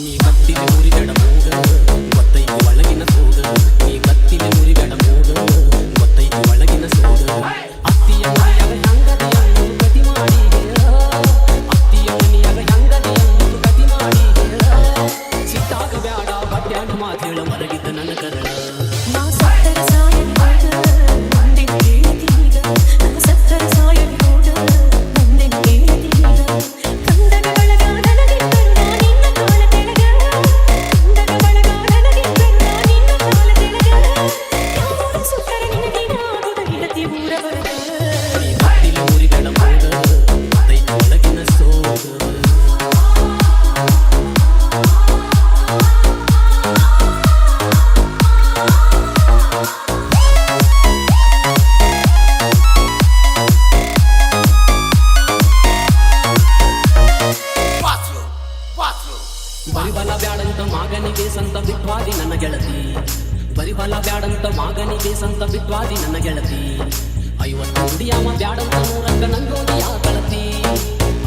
ನೀ ಕತ್ತಿಲೆ ಮುರಿಬೇಡ ಮೂಗ ಗೊತ್ತೈತಿ ಒಳಗಿನ ಸೋಗ ನೀ ಕತ್ತಿಲೆ ಮುರಿಬೇಡ ಮೂಗ ಗೊತ್ತೈತಿ ಒಳಗಿನ ಸೋಗ ಅತ್ತಿಯ ಮನೆಯಾಗ ಹೆಂಗದಿಯನ್ನು ಗತಿ ಮಾಡಿ ಹೇಳ ಅತ್ತಿಯ ಮನೆಯಾಗ ಹೆಂಗದಿಯನ್ನು ಗತಿ ಮಾಡಿ ಹೇಳ ಸಿಟ್ಟಾಗ ಬ್ಯಾಡ ಬಡ್ಡ್ಯಾಗ ಮಾತೇಳ ಮರಗಿದ್ದ ನನ್ನ ಕರಳ ಬರಿಬಲ ಬ್ಯಾಡಂತ ಮಾಗನಿಗೆ ಸಂತ ಬಿಟ್ವಾದಿ ನನ್ನ ಗೆಳತಿ ಬರಿಬಲ ಬ್ಯಾಡಂತ ಮಾಗನಿಗೆ ಸಂತ ಬಿಟ್ವಾದಿ ನನ್ನ ಗೆಳತಿ 50 ಹುಡಿಯಾಮ ಬ್ಯಾಡಂತ 100ಕ್ಕ ನಂಗೋದಿ ಆ ಗೆಳತಿ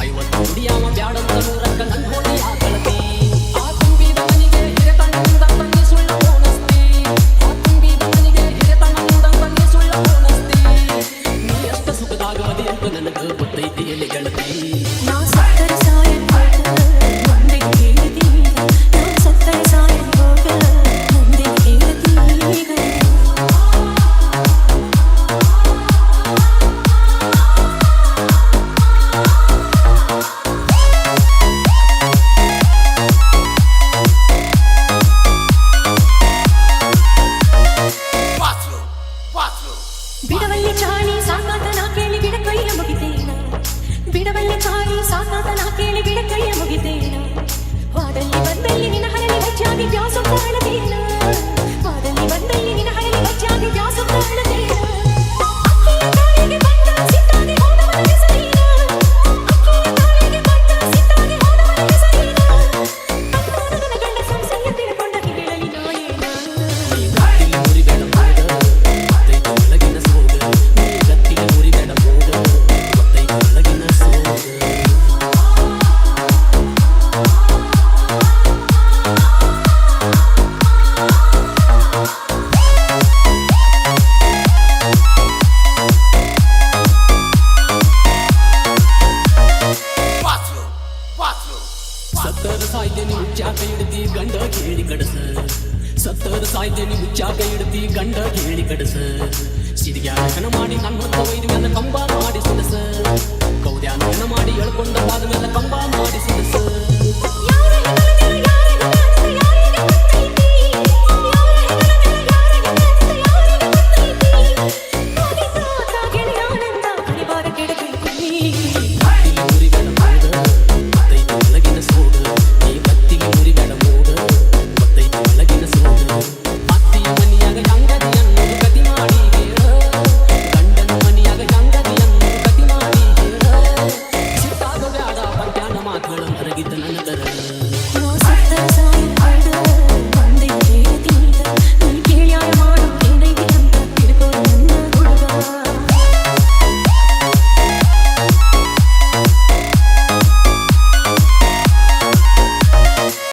50 ಹುಡಿಯಾಮ ಬ್ಯಾಡಂತ 100ಕ್ಕ ನಂಗೋದಿ ಆ ಗೆಳತಿ ಆ ತುಂಬಿದ ಮನಿಗೆ ಹಿರೆತನದಿಂದ ತಂಗಿ ಸುಳ್ಳ ಓನಸ್ತಿ ಆ ತುಂಬಿದ ಮನಿಗೆ ಹಿರೆತನದಿಂದ ತಂಗಿ ಸುಳ್ಳ ಓನಸ್ತಿ ನೀ ಎಷ್ಟು ಸುಖದಾಗವದಿ ಅಂತ ನನಗೆ ಗೊತ್ತೈತಿ ಎಲ್ಲಿ ಗೆಳತಿ ಬಿಡವಲ್ಲಿ ಚಾಳಿ ಸಾಕಾತನ ಕೇಳಿ ಬಿಡ ಕೈಯ ಮುಗಿತೇನ ಬಿಡವಲ್ಲಿ ಚಾಳಿ ಸಾಕಾತನ ಕೇಳಿ ಬಿಡ ಕೈಯ ಮುಗಿತೇನ ವಾದಲ್ಲಿ ಬಂದಲ್ಲಿ ನಿನ್ನ ಹರಳಿ ಬಚ್ಚಾಗಿ ವ್ಯಾಸ ಕಾಣದೇನ ವಾದಲ್ಲಿ ಬಂದಲ್ಲಿ ನಿನ್ನ ಹರಳಿ ಬಚ್ಚಾಗಿ ವ್ಯಾಸ ಕಾಣದೇನ ಸತ್ತದ ಸಾಯ್ತೇನಿ ಮುಚ್ಚಾಕ ಇಡ್ತಿ ಗಂಡ ಕೇಳಿ ಕಡಸ ಸತ್ತದ ಸಾಯ್ತೇನಿ ಮುಚ್ಚಾಕ ಇಡ್ತಿ ಗಂಡ ಕೇಳಿ ಕಡಸ ಸಿರಿಗ್ಯಾನ ಮಾಡಿ ನನ್ನ ಒಯ್ದ ಮೇಲೆ ಕಂಬ ಮಾಡಿ ಸುಡಸ ಕೌದ್ಯಾನ ಮಾಡಿ ಎಳ್ಕೊಂಡ ಬಾದ ಮೇಲೆ ಕಂಬ ಮಾಡಿ ಸುಡಸ